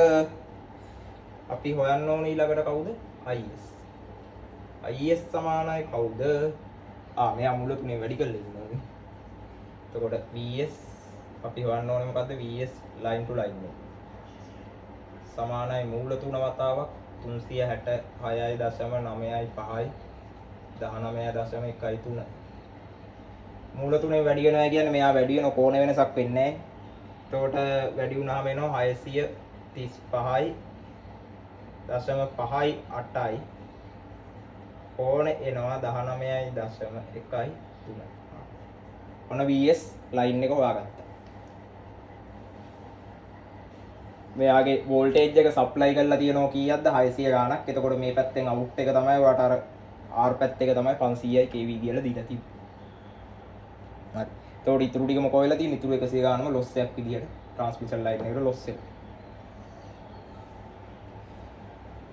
අපි හොයන්න ඕන ඊළඟට කවුද? IS. IS සමානයි කවුද? මෙයා මූල තුනේ වැඩි කරලා ඉන්නවා. එතකොට VS අපි හොයන්න ඕනේ මොකද්ද? VS line to line එක. සමානයි මූල තුන වතාවක් 366.9යි 5යි 19.13 මූල තුනේ වැඩි වෙනවා කියන්නේ මෙයා වැඩි වෙන කෝණ වෙනසක් වෙන්නේ නැහැ. එතකොට වැඩි වුණාම එනවා 635.58යි. කෝණ එනවා 19.13. ඔන්න VS ලයින් එක හොයාගත්තා. මෙයාගේ වෝල්ටේජ් එක සප්ලයි කරලා තියෙනවා කීයක්ද 600 ගාණක්. එතකොට මේ පැත්තෙන් අවුට් එක තමයි වට අර R පැත්ත එක තමයි 500යි kV කියලා දීලා තිබ්බේ. හරි. එතකොට ඉතුරු ටික මොකෝ වෙලා තියෙන්නේ? ඉතුරු 100 ගානම ලොස් එකක් විදියට ට්‍රාන්ස්මිෂන් ලයින් එකට ලොස් එක.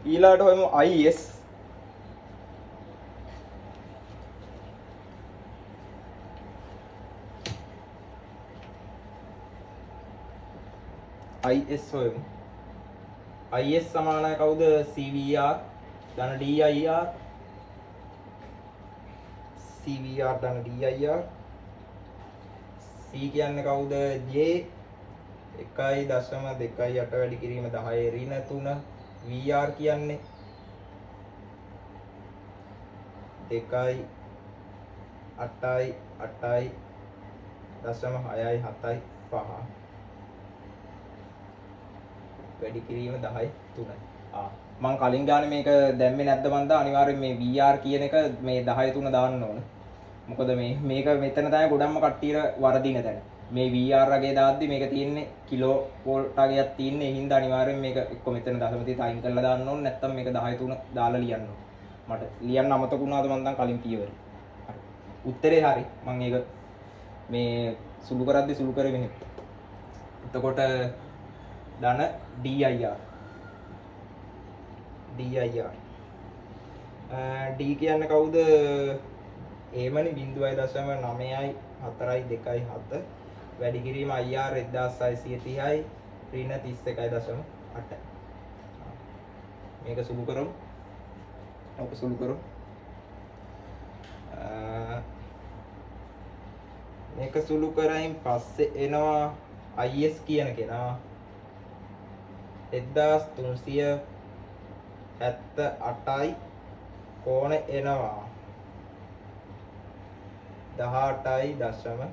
ඊළාට හොයමු IS. IS හොයමු. IS සමානයි කවුද? CVR ධන DIR. CVR ධන DIR. C කියන්නේ කවුද? J 1.28 වැඩි කිරීම 10 ඍණ 3. VR කියන්නේ 2.8 වැඩි කිරීම 10 3. මම කලින් ගානේ මේක දැම්මේ නැද්ද මන්ද අනිවාර්යෙන් මේ VR කියන එක මේ 10 3 දාන්න ඕන. මොකද මේක මෙතන තමයි ගොඩක්ම කට්ටියට වරදින තැන. මේ VR රගේ දාද්දි මේක තියෙන්නේ කිලෝ වෝල්ට් රගයක් තියෙන්නේ. ඒ හින්දා අනිවාර්යෙන් මේක එක්ක මෙතන දශම තිත අයින් කරලා දාන්න ඕනේ. නැත්නම් මේක 10 3 දාලා ලියන්න ඕනේ. මට ලියන්න අමතක වුණාද මන් දැන් කලින් පියවර. හරි. උත්තරේ හරි. මම ඒක මේ සුළු කරද්දි සුළු කරේ මෙහෙම. එතකොට ධන DIR. D කියන්නේ කවුද? ඒමනේ 0.9යි 4යි 2යි 7 වැඩි කිරීම IR 1630යි ඍණ 31.8. මේක සුළු කරමු. ඔක සුළු කරමු. මේක සුළු කරයින් පස්සේ එනවා IS කියන කෙනා 1378යි කෝණ එනවා 18.6යි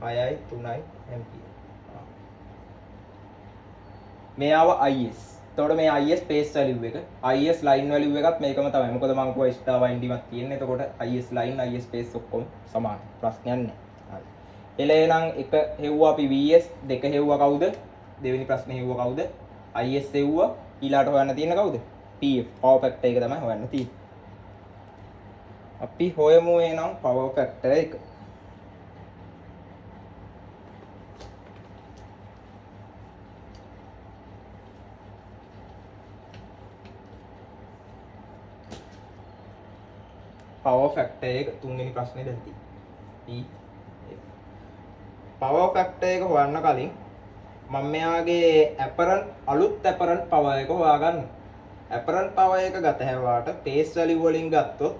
3යි ඇම්පියර්. මේ ආව IS. එතකොට මේ IS බේස් වැලියු එක, IS ලයින් වැලියු එකත් මේකම තමයි. මොකද මම කිව්වා ස්ටාර් වයින්ඩිමක් තියෙන්නේ. එතකොට IS ලයින් IS බේස් ඔක්කොම සමානයි. ප්‍රශ්නයක් නැහැ. හරි. එලේනම් එක හෙව්වා අපි VS, දෙක හෙව්වා කවුද? දෙවෙනි ප්‍රශ්නේ හෙව්වා කවුද? IS හෙව්වා. ඊළාට හොයන්න තියෙන කවුද? PF. පවර් ෆැක්ටර් එක තමයි හොයන්න තියෙන්නේ. අපි හොයමු එනම් පවර් ෆැක්ටර් එක. පවර් ෆැක්ටර් එක තුන්වෙනි ප්‍රශ්නේ දැන් තියෙන්නේ. පවර් ෆැක්ටර් එක හොයන්න කලින් මම මෙයාගේ අලුත් ඇපරන්ට් පවර් එක හොයාගන්න. ඇපරන්ට් පවර් එක ගත හැවාට පේස් වැලියු වලින් ගත්තොත්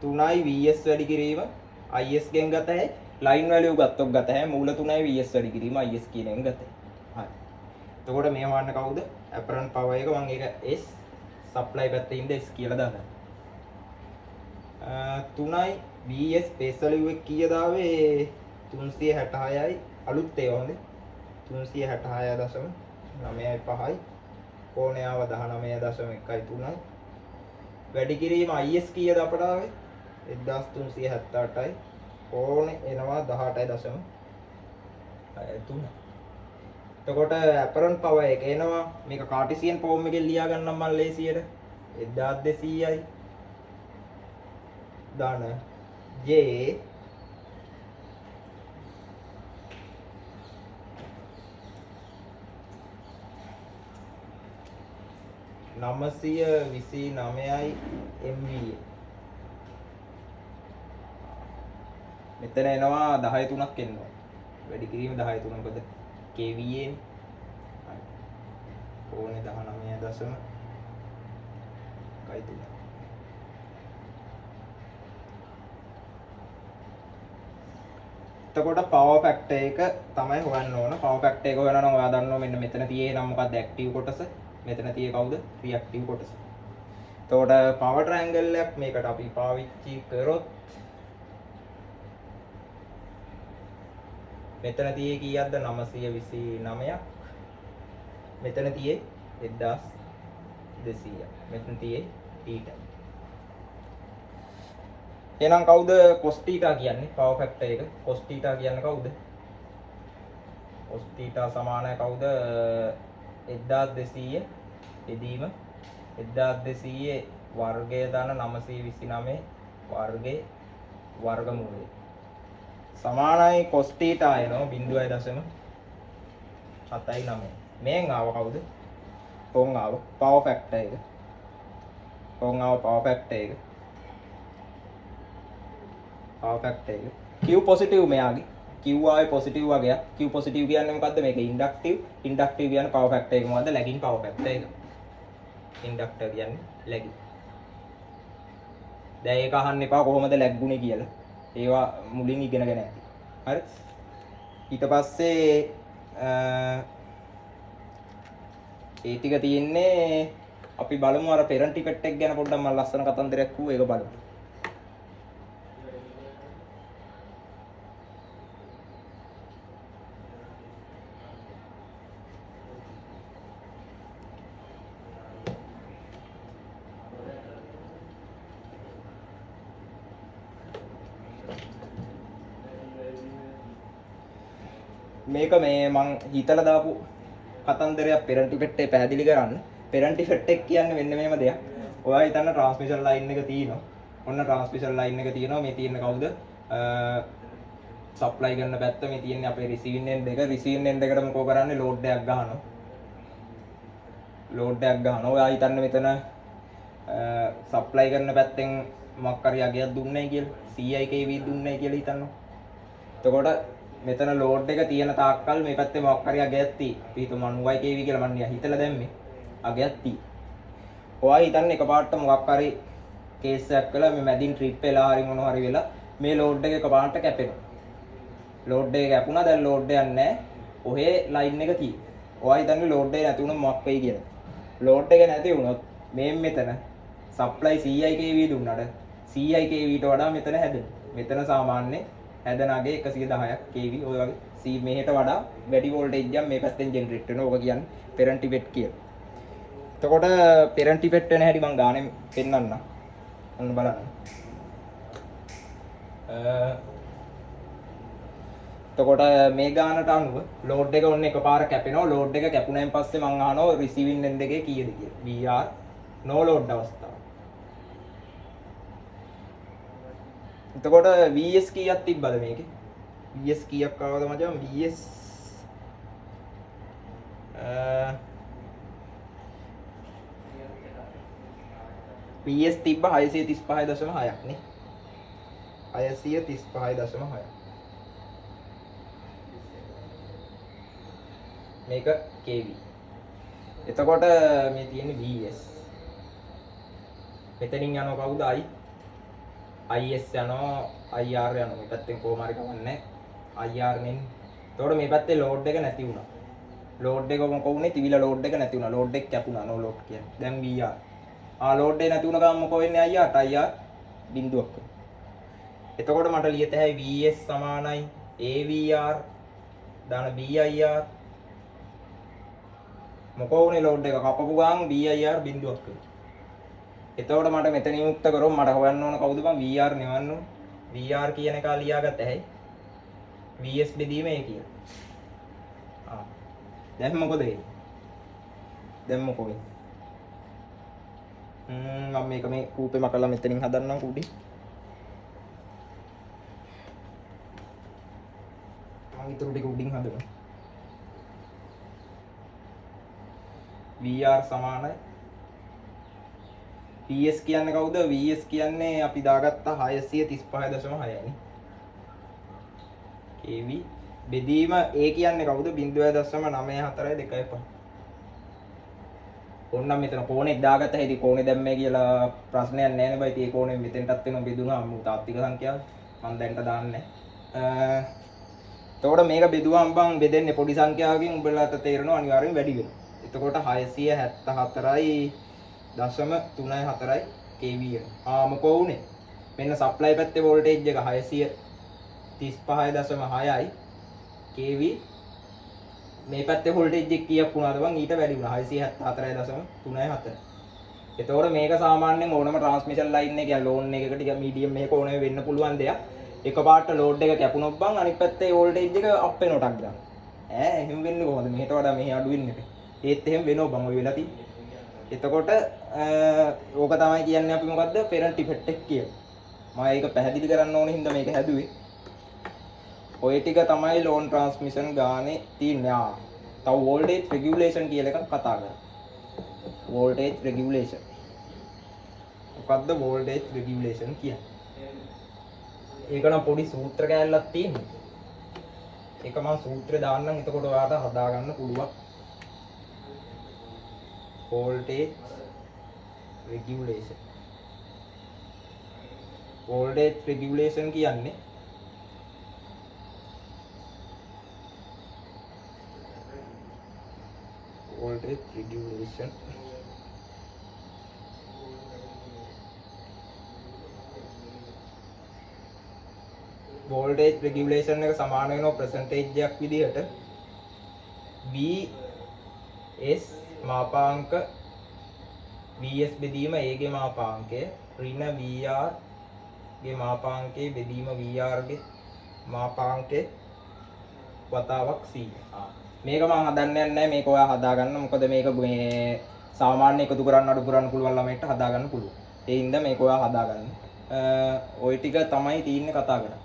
3යි VS වැඩි කිරීම IS ගෙන් ගත හැයි. ලයින් වැලියු ගත්තොත් ගත හැයි මූල 3යි VS වැඩි කිරීම IS කියන එකෙන් ගත හැයි. හරි. එතකොට මේ හොයන්න කවුද? ඇපරන්ට් පවර් එක මම ඒක S සප්ලයි පැත්තේ ඉඳ S කියලා දාගන්න. 3යි VS පේස් වැලියු එක කීයද ආවේ? 366යි අලුත් ඒවා හොඳේ. 366.95යි කෝණය ආව 19.13යි වැඩි කිරීම IS කීයද අපට ආවේ? 1378යි කෝණය එනවා 18.3. එතකොට අපරන්ට් පවර් එක එනවා මේක කාටිසියන් ෆෝම් එකෙන් ලියා ගන්නම් මම ලේසියට 1200යි ධන J 929යි MVA. මෙතන එනවා 13ක් එනවා. වැඩි කිරීම 13 මොකද KVA නේ. හරි. ඕනේ 19.1 කයි තුන. එතකොට පවර් ෆැක්ටර් එක තමයි හොයන්න ඕන. පවර් ෆැක්ටර් එක හොයනවා නම් ඔයා දන්නවා මෙන්න මෙතන තියෙන නම් මොකක්ද ඇක්ටිව් කොටස. මෙතන තියෙ කවුද? රියැක්ටිව් කොටස. එතකොට power triangle එකක් මේකට අපි පාවිච්චි කරොත් මෙතන තියෙන්නේ කීයක්ද 929ක් මෙතන තියෙන්නේ 1200ක් මෙතන තියෙන්නේ θ එහෙනම් කවුද cos θ කියන්නේ power factor එක cos θ කියන්නේ කවුද cos θ සමානයි කවුද 1200 එදීම 1200 වර්ගය දාන 929 වර්ගයේ වර්ගමූලය සමානයි cos θ එනවා 0.79 මෙන් ආව කවුද කොන් ආව power factor එක කොන් ආව power factor එක power factor එක q positive මෙයාගේ q ආවේ positive වගේක් q positive කියන්නේ මොකද්ද මේක inductive කියන්නේ power factor එක මොකද්ද lagging power factor එක inductor කියන්නේ lagging දැන් ඒක අහන්න එපා කොහොමද lag ගුනේ කියලා ඒවා මුලින් ඉගෙනගෙන ඇති හරි ඊට පස්සේ ඒ ටික තියෙන්නේ අපි බලමු අර parent effect එක ගැන පොඩ්ඩක් මම ලස්සන කතන්දරයක් කිව්වා ඒක බලමු මේක මේ මං හිතලා දාපු කතන්දරයක් parent effect එක පැහැදිලි කරන්න parent effect එක කියන්නේ මෙන්න මේම දෙයක් ඔයා හිතන්න transmission line එක තියෙනවා ඔන්න transmission line එක තියෙනවා මේ තියෙන කවුද supply කරන පැත්ත මේ තියෙන්නේ අපේ receiving end එක receiving end එකට මොකෝ කරන්නේ load එකක් ගහනවා ඔයා හිතන්න මෙතන supply කරන පැත්තෙන් මොකක් හරි අගයක් දුන්නේ කියලා CI kV දුන්නේ කියලා හිතන්න එතකොට මෙතන load එක තියෙන තාක්කල් මේ පැත්තේ මොකක් හරි අගයක් තියෙයි. අපි හිතමු 90 kV කියලා මම හිතලා දැම්මේ. අගයක් තියෙයි. ඔයා හිතන්නේ එකපාරට මොකක් හරි කේස් එකක් කළා මේ මැදින් ට්‍රිප් වෙලා හරි මොනවා හරි වෙලා මේ load එක එකපාරට කැපෙනවා. load එක කැපුණා දැන් load එකක් නැහැ. ඔහේ line එක තියෙයි. ඔයා හිතන්නේ load එක නැති වුණොත් මොකක් වෙයි කියලා. load එක නැති වුණොත් මෙතන supply CI kV දුන්නාට CI kV ට වඩා මෙතන හැදෙනවා. මෙතන සාමාන්‍යයෙන් හැදෙන අගේ 110ක් kV ඔය වගේ C මෙහෙට වඩා වැඩි වෝල්ටේජ් එකක් මේ පැත්තෙන් ජෙනරේට් වෙනවා. ඕක කියන්නේ parent effect කියලා. එතකොට parent effect වෙන හැටි මම ගානේ පෙන්නන්නම්. ඔන්න බලන්න. එතකොට මේ ගානට අනුව load එක ඔන්න එකපාර කැපෙනවා. load එක කැපුණාන් පස්සේ මම අහනවා receiving end එකේ කීයද කියලා. VR no load අවස්ථාව. එතකොට VS කීයක් තිබ්බද මේකේ? VS කීයක් ආවද මචං? VS තිබ්බ 635.6ක් නේ. 635.6. මේක kV. එතකොට මේ තියෙන්නේ VS. මෙතනින් යනවා කවුද? IS යනවා IR යනවා මේ පැත්තෙන් කොහොම හරි කවන්නේ IR නෙන් එතකොට මේ පැත්තේ load එක නැති වුණා load එක මොකෝ වුනේ තිබිලා load එක නැති වුණා load එක කැපුණා no load කියන්නේ දැන් VR load එක නැති වුණ ගමන් මොකෝ වෙන්නේ IR බිඳුවක් එතකොට මට ලියත හැකි VS සමානයි AVR දාන BIR මොකෝ වුනේ load එක කපපු ගමන් BIR බිඳුවක් එතකොට මට මෙතන යුක්ත කරොත් මට හොයන්න ඕන කවුද බං VR නෙවන්න ඕන VR කියන එක ලියාගත්ත හැයි VS බෙදීම ඒ කියන දැන් මොකද වෙන්නේ දැන් මොකෝ වෙන්නේ මම මේක මේ කූපේ මකලා මෙතනින් හදන්නම් කුඩි මම ඊටු ටික උඩින් හදනවා VR සමානයි VS කියන්නේ කවුද? VS කියන්නේ අපි දාගත්තා 635.6 නේ. kV බෙදීම A කියන්නේ කවුද? 0.9425. ඕන්නම් මෙතන කෝණයක් දාගත්ත හැටි කෝණේ දැම්මේ කියලා ප්‍රශ්නයක් නැහැ නේ බයි. ඒ කෝණය මෙතෙන්ටත් වෙනවා බෙදුනා මම තාත්වික සංඛ්‍යාව. මම දැන්ට දාන්නේ. එතකොට මේක බෙදුවාම බං බෙදෙන්නේ පොඩි සංඛ්‍යාවකින් උඹලාට තේරෙනවා අනිවාර්යෙන් වැඩි වෙනවා. එතකොට 674යි 0.34යි kV එක. මොකෝ උනේ? මෙන්න සප්ලයි පැත්තේ වෝල්ටේජ් එක 635.6යි kV. මේ පැත්තේ වෝල්ටේජ් එක කීයක් වුණාද බං? ඊට වැඩි වුණා 674.34. එතකොට මේක සාමාන්‍යයෙන් ඕනම ට්‍රාන්ස්මිෂන් ලයින් එකක ලෝන් එකකට ටික මීඩියම් මේක ඕනෙ වෙන්න පුළුවන් දෙයක්. එකපාරට ලෝඩ් එක කැපුණොත් බං අනිත් පැත්තේ වෝල්ටේජ් එක අප් වෙන ටක් ගන්න. එහෙම වෙන්නේ කොහොමද? මෙහෙට වඩා මෙහෙ අඩු වෙන්නේ නැහැ. ඒත් එහෙම වෙනවා බං ඔය වෙලා තියෙන්නේ. එතකොට ඕක තමයි කියන්නේ අපි මොකද්ද? පෙරන්ට් ඉෆෙක්ට් එක කියලා. මම ඒක පැහැදිලි කරන්න ඕනේ හින්දා මේක හැදුවේ. ඔය ටික තමයි ලෝන් ට්‍රාන්ස්මිෂන් ගානේ තියෙන්නේ. තව වෝල්ටේජ් රෙගියුලේෂන් කියලා එකක් කතා කරා. Voltage regulation. මොකද්ද වෝල්ටේජ් රෙගියුලේෂන් කියන්නේ? ඒක නම් පොඩි සූත්‍ර කෑල්ලක් තියෙනවා. ඒක මම සූත්‍රය දාන්නම් එතකොට ඔයාලට හදාගන්න පුළුවන්. voltage regulation. voltage regulation කියන්නේ voltage regulation voltage regulation එක සමාන වෙනවා percentage එකක් විදිහට VS මාපාංක VS බෙදීම A ගේ මාපාංකය ඍණ VR ගේ මාපාංකයේ බෙදීම VR ගේ මාපාංකයේ වතාවක් C. මේක මම හදන්නේ නැහැ මේක ඔයා හදාගන්න. මොකද මේක මේ සාමාන්‍ය එකතු කරන්න අඩු කරන්න පුළුවන් ළමයිට හදාගන්න පුළුවන්. ඒ හින්දා මේක ඔයා හදාගන්න. ওই ටික තමයි තියෙන්නේ කතා කරන්නේ.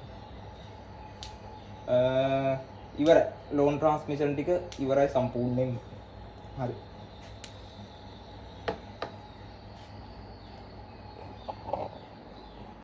ඉවරයි ලෝන් ට්‍රාන්ස්මිෂන් ටික ඉවරයි සම්පූර්ණයෙන්. හරි.